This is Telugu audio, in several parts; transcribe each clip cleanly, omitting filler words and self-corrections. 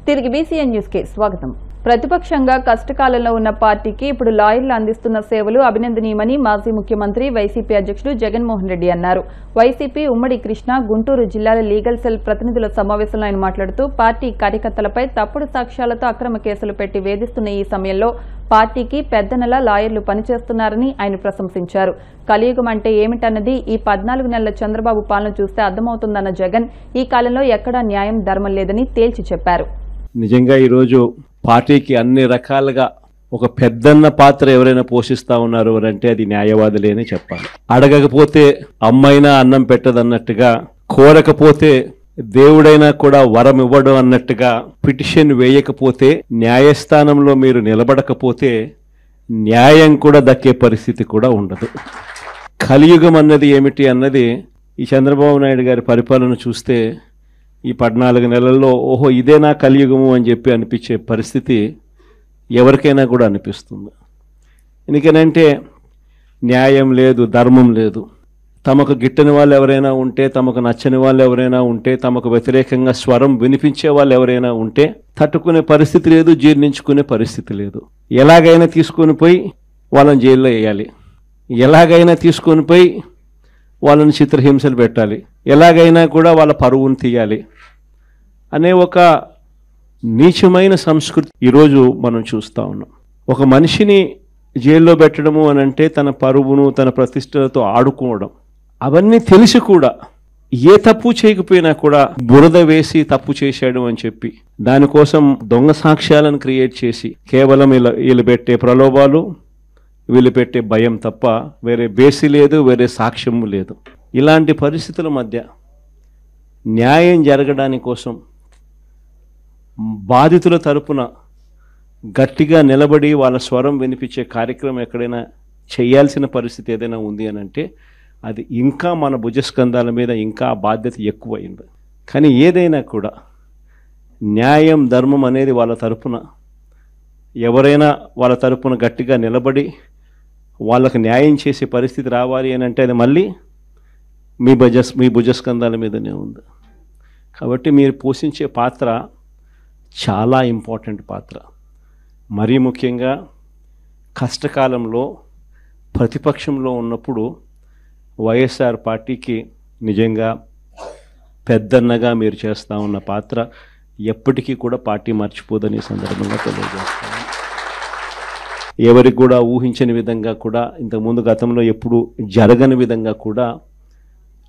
తిరిగి బీసీఎన్ న్యూస్ కి స్వాగతం. ప్రతిపక్షంగా కష్టకాలంలో ఉన్న పార్టీకి ఇప్పుడు లాయర్లు అందిస్తున్న సేవలు అభినందనీయమని మాజీ ముఖ్యమంత్రి వైసీపీ అధ్యక్షుడు జగన్మోహన్ రెడ్డి అన్నారు. వైసీపీ ఉమ్మడి కృష్ణా, గుంటూరు జిల్లాల లీగల్ సెల్ ప్రతినిధుల సమావేశంలో ఆయన మాట్లాడుతూ పార్టీ కార్యకర్తలపై తప్పుడు సాక్ష్యాలతో అక్రమ కేసులు పెట్టి వేధిస్తున్న ఈ సమయంలో పార్టీకి పెద్దనలా లాయర్లు పనిచేస్తున్నారని ఆయన ప్రశంసించారు. కలియుగం అంటే ఏమిటన్నది ఈ 14 నెలల చంద్రబాబు పాలన చూస్తే అర్థమవుతుందన్న జగన్ ఈ కాలంలో ఎక్కడా న్యాయం, ధర్మం లేదని తేల్చి చెప్పారు. నిజంగా ఈరోజు పార్టీకి అన్ని రకాలుగా ఒక పెద్దన్న పాత్ర ఎవరైనా పోషిస్తా ఉన్నారు అంటే అది న్యాయవాదులేనే చెప్పాలి. అడగకపోతే అమ్మైనా అన్నం పెట్టదన్నట్టుగా, కోరకపోతే దేవుడైనా కూడా వరం ఇవ్వడం అన్నట్టుగా, పిటిషన్ వేయకపోతే న్యాయస్థానంలో మీరు నిలబడకపోతే న్యాయం కూడా దక్కే పరిస్థితి కూడా ఉండదు. కలియుగం అన్నది ఏమిటి అన్నది ఈ చంద్రబాబు నాయుడు గారి పరిపాలన చూస్తే ఈ 14 నెలల్లో ఓహో ఇదేనా కలియుగము అని చెప్పి అనిపించే పరిస్థితి ఎవరికైనా కూడా అనిపిస్తుంది. ఎందుకనంటే న్యాయం లేదు, ధర్మం లేదు. తమకు గిట్టని వాళ్ళు ఎవరైనా ఉంటే, తమకు నచ్చని వాళ్ళు ఎవరైనా ఉంటే, తమకు వ్యతిరేకంగా స్వరం వినిపించే వాళ్ళు ఎవరైనా ఉంటే తట్టుకునే పరిస్థితి లేదు, జీర్ణించుకునే పరిస్థితి లేదు. ఎలాగైనా తీసుకొని పోయి వాళ్ళని జైల్లో వేయాలి, ఎలాగైనా తీసుకొని పోయి వాళ్ళని చిత్రహింసలు పెట్టాలి, ఎలాగైనా కూడా వాళ్ళ పరువును తీయాలి అనే ఒక నీచమైన సంస్కృతి ఈరోజు మనం చూస్తూ ఉన్నాం. ఒక మనిషిని జైల్లో పెట్టడము అని అంటే తన పరువును, తన ప్రతిష్టలతో ఆడుకోవడం. అవన్నీ తెలిసి కూడా ఏ తప్పు చేయకపోయినా కూడా బురద వేసి తప్పు చేశాడు అని చెప్పి దానికోసం దొంగ సాక్ష్యాలను క్రియేట్ చేసి కేవలం వీళ్ళు పెట్టే ప్రలోభాలు, వీళ్ళు పెట్టే భయం తప్ప వేరే బేసి లేదు, వేరే సాక్ష్యము లేదు. ఇలాంటి పరిస్థితుల మధ్య న్యాయం జరగడానికి కోసం బాధితుల తరపున గట్టిగా నిలబడి వాళ్ళ స్వరం వినిపించే కార్యక్రమం ఎక్కడైనా చేయాల్సిన పరిస్థితి ఏదైనా ఉంది అని అంటే అది ఇంకా మన భుజస్కంధాల మీద ఇంకా బాధ్యత ఎక్కువైంది. కానీ ఏదైనా కూడా న్యాయం, ధర్మం అనేది వాళ్ళ తరపున ఎవరైనా వాళ్ళ తరపున గట్టిగా నిలబడి వాళ్ళకు న్యాయం చేసే పరిస్థితి రావాలి అని అంటే అది మళ్ళీ మీ భుజస్కంధాల మీదనే ఉంది. కాబట్టి మీరు పోషించే పాత్ర చాలా ఇంపార్టెంట్ పాత్ర. మరీ ముఖ్యంగా కష్టకాలంలో ప్రతిపక్షంలో ఉన్నప్పుడు వైఎస్ఆర్ పార్టీకి నిజంగా పెద్దన్నగా మీరు చేస్తూ ఉన్న పాత్ర ఎప్పటికీ కూడా పార్టీ మర్చిపోదని సందర్భంగా తెలియజేస్తాను. ఎవరికి కూడా ఊహించని విధంగా కూడా, ఇంతకుముందు గతంలో ఎప్పుడు జరగని విధంగా కూడా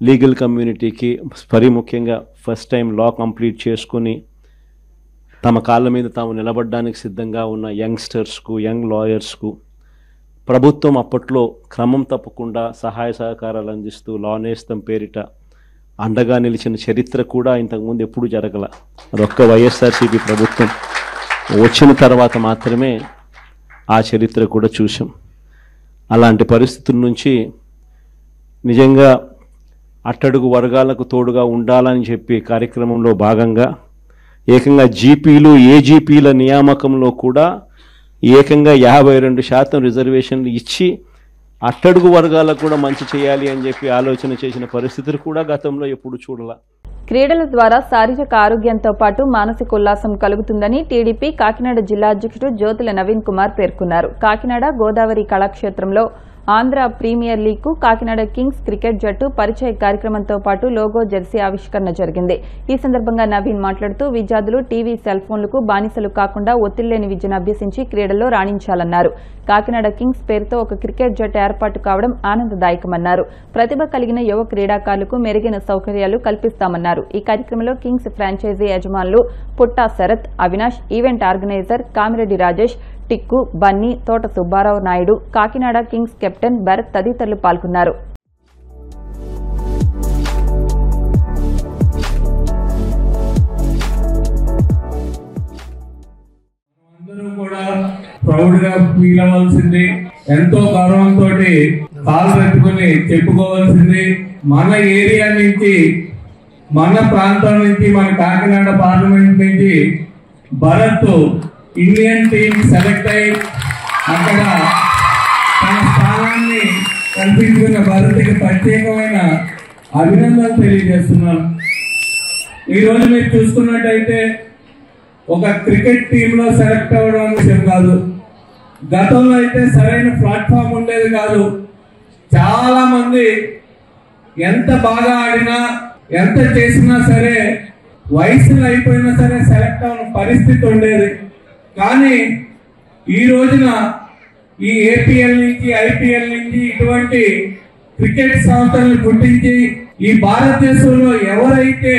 లీగల్ కమ్యూనిటీకి మరీ ముఖ్యంగా ఫస్ట్ టైం లా కంప్లీట్ చేసుకొని తమ కాళ్ళ మీద తాము నిలబడడానికి సిద్ధంగా ఉన్న యంగ్స్టర్స్కు, యంగ్ లాయర్స్కు ప్రభుత్వం అప్పట్లో క్రమం తప్పకుండా సహాయ సహకారాలు అందిస్తూ లా నేస్తం పేరిట అండగా నిలిచిన చరిత్ర కూడా ఇంతకుముందు ఎప్పుడు జరగల. అదొక్క వైఎస్ఆర్సీపీ ప్రభుత్వం వచ్చిన తర్వాత మాత్రమే ఆ చరిత్ర కూడా చూసాం. అలాంటి పరిస్థితుల నుంచి నిజంగా అట్టడుగు వర్గాలకు తోడుగా ఉండాలని చెప్పి కార్యక్రమంలో భాగంగా ఏకంగా జీపీలు, ఏజీపీల నియామకంలో కూడా ఏకంగా 52% రిజర్వేషన్లు ఇచ్చి అట్టడుగు వర్గాలకు కూడా మంచి చేయాలి అని చెప్పి ఆలోచన చేసిన పరిస్థితులు కూడా గతంలో ఎప్పుడు చూడాల. క్రీడల ద్వారా శారీరక ఆరోగ్యంతో పాటు మానసిక ఉల్లాసం కలుగుతుందని టీడీపీ కాకినాడ జిల్లా అధ్యక్షుడు జ్యోతుల నవీన్ కుమార్ పేర్కొన్నారు. కాకినాడ గోదావరి కళాక్షేత్రంలో ఆంధ్ర ప్రీమియర్ లీగ్ కు కాకినాడ కింగ్స్ క్రికెట్ జట్టు పరిచయ కార్యక్రమంతో పాటు లోగో, జెర్సీ ఆవిష్కరణ జరిగింది. ఈ సందర్భంగా నవీన్ మాట్లాడుతూ విద్యార్థులు టీవీ, సెల్ ఫోన్లకు బానిసలు కాకుండా ఒత్తిడిలేని విద్యను అభ్యసించి క్రీడల్లో రాణించాలన్నారు. కాకినాడ కింగ్స్ పేరుతో ఒక క్రికెట్ జట్టు ఏర్పాటు కావడం ఆనందదాయకమన్నారు. ప్రతిభ కలిగిన యువ క్రీడాకారులకు మెరుగైన సౌకర్యాలు కల్పిస్తామన్నారు. ఈ కార్యక్రమంలో కింగ్స్ ఫ్రాంచైజీ యజమానులు పుట్టా శరత్, అవినాష్, ఈవెంట్ ఆర్గనైజర్ కామిరెడ్డి రాజేష్, టిక్కు, బన్నీ, తోట సుబ్బారావు నాయుడు, కాకినాడ కింగ్స్ కెప్టెన్ భరత్ తదితరులు పాల్గొన్నారు. ప్రౌడ్ గా ఫీల్ అవ్వాల్సింది, ఎంతో గౌరవంతో కాలు పెట్టుకుని చెప్పుకోవాల్సింది. మన ఏరియా నుంచి, మన ప్రాంతం నుంచి, మన కాకినాడ పార్లమెంట్ నుంచి భరత్ ఇండియన్ టీమ్ సెలెక్ట్ అయి అక్కడ తన స్థానాన్ని కల్పించుకున్న భరత్కి ప్రత్యేకమైన అభినందనలు తెలియజేస్తున్నాను. ఈ రోజు మీరు చూసుకున్నట్టయితే ఒక క్రికెట్ టీంలో సెలెక్ట్ అవ్వడం విషయం కాదు. గతంలో అయితే సరైన ప్లాట్ఫామ్ ఉండేది కాదు. చాలా మంది ఎంత బాగా ఆడినా ఎంత చేసినా సరే వయసులో అయిపోయినా సరే సెలెక్ట్ అవ్వని పరిస్థితి ఉండేది. కానీ ఈ రోజున ఈ ఏపీఎల్ నుంచి ఐపీఎల్ నుంచి ఇటువంటి క్రికెట్ సంస్థలను పుట్టించి ఈ భారతదేశంలో ఎవరైతే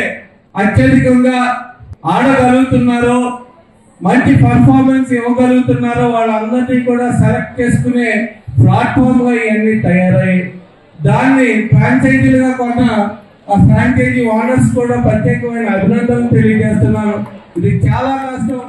అత్యధికంగా ఆడగలుగుతున్నారో మంచి పర్ఫార్మెన్స్ ఇవ్వగలుగుతున్నారో వాళ్ళందరినీ కూడా సెలెక్ట్ చేసుకునే ప్లాట్ఫామ్ గా ఇవన్నీ తయారయ్యాయి. దాన్ని ఫ్రాంచైజీలుగా కొన్న ఆ ఫ్రాంచైజీ ఓనర్స్ కూడా ప్రత్యేకమైన అభినందనలు తెలియజేస్తున్నాను. ఇది చాలా కష్టం.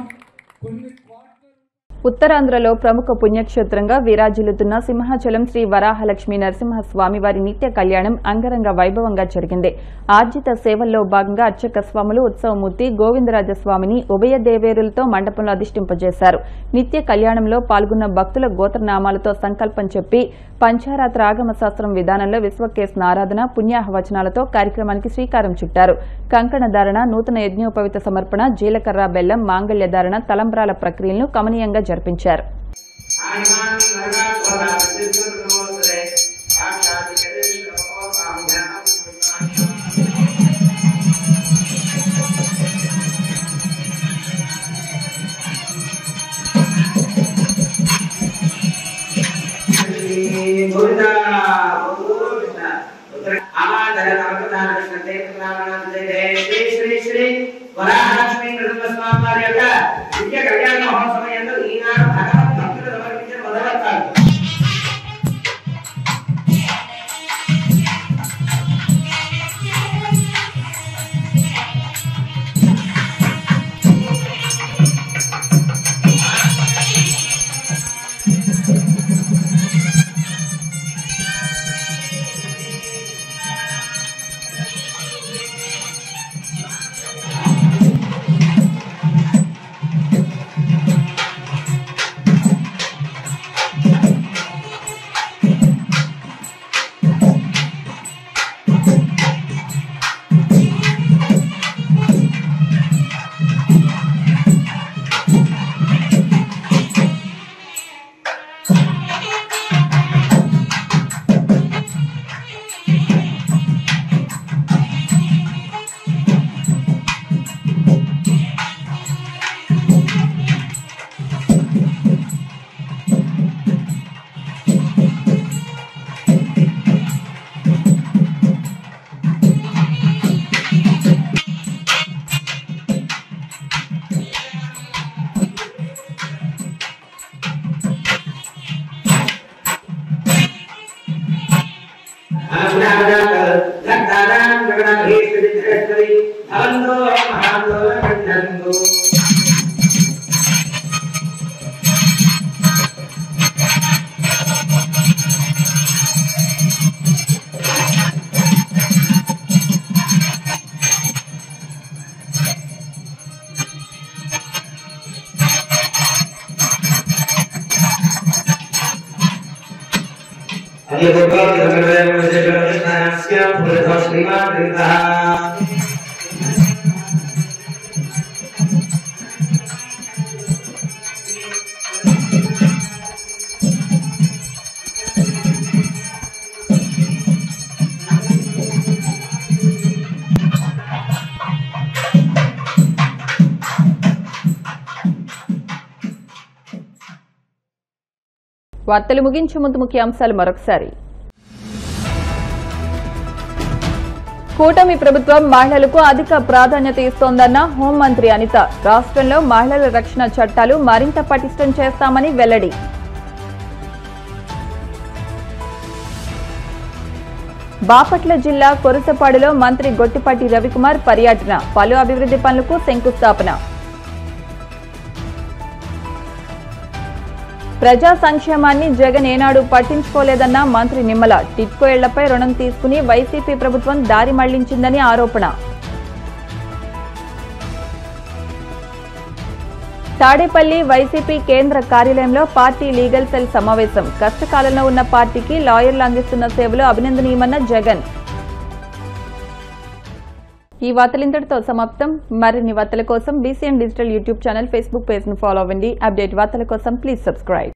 ఉత్తరాంధ్రలో ప్రముఖ పుణ్యక్షేత్రంగా విరాజిల్లుతున్న సింహాచలం శ్రీ వరాహలక్ష్మీ నరసింహస్వామి వారి నిత్య కళ్యాణం అంగరంగ వైభవంగా జరిగింది. ఆర్జిత సేవల్లో భాగంగా అర్చక స్వాములు ఉత్సవమూర్తి గోవిందరాజస్వామిని ఉభయ దేవేరులతో మండపంలో అధిష్టింపజేశారు. నిత్య కళ్యాణంలో పాల్గొన్న భక్తుల గోత్రనామాలతో సంకల్పం చెప్పి పంచారాత్ర ఆగమ శాస్త్రం విధానంలో విశ్వకేశ్ ఆరాధన పుణ్యాహవచనాలతో కార్యక్రమానికి శ్రీకారం చుట్టారు. కంకణ ధారణ, నూతన యజ్ఞోపవిత సమర్పణ, జీలకర్ర బెల్లం, మాంగళ్య ధారణ, తలంబ్రాల ప్రక్రియలను కమనీయంగా జరిపించారు. వార్తలు ముగించే ముందు ముఖ్యాంశాలు మరొకసారి. కూటమి ప్రభుత్వం మహిళలకు అధిక ప్రాధాన్యత ఇస్తోందన్న హోంమంత్రి అనిత. రాష్ట్రంలో మహిళల రక్షణ చట్టాలు మరింత పటిష్టం చేస్తామని వెల్లడి. బాపట్ల జిల్లా కొరసపాడులో మంత్రి గొట్టిపాటి రవికుమార్ పర్యటన. పలు అభివృద్ధి పనులకు శంకుస్థాపన. ప్రజా సంక్షేమాన్ని జగన్ ఏనాడు పట్టించుకోలేదన్న మంత్రి నిమ్మల. టిట్కో ఇళ్లపై రుణం తీసుకుని వైసీపీ ప్రభుత్వం దారి మళ్లించిందని ఆరోపణ. తాడేపల్లి వైసీపీ కేంద్ర కార్యాలయంలో పార్టీ లీగల్ సెల్ సమావేశం. కష్టకాలంలో ఉన్న పార్టీకి లాయర్లు అందిస్తున్న సేవలు అభినందనీయమన్న జగన్. ఈ వార్తలు ఇంతటితో సమాప్తం. మరిన్ని వార్తల కోసం BCN digital YouTube channel, Facebook page ను ఫాలో అవ్వండి. అప్డేట్ వార్తల కోసం ప్లీజ్ సబ్స్క్రైబ్.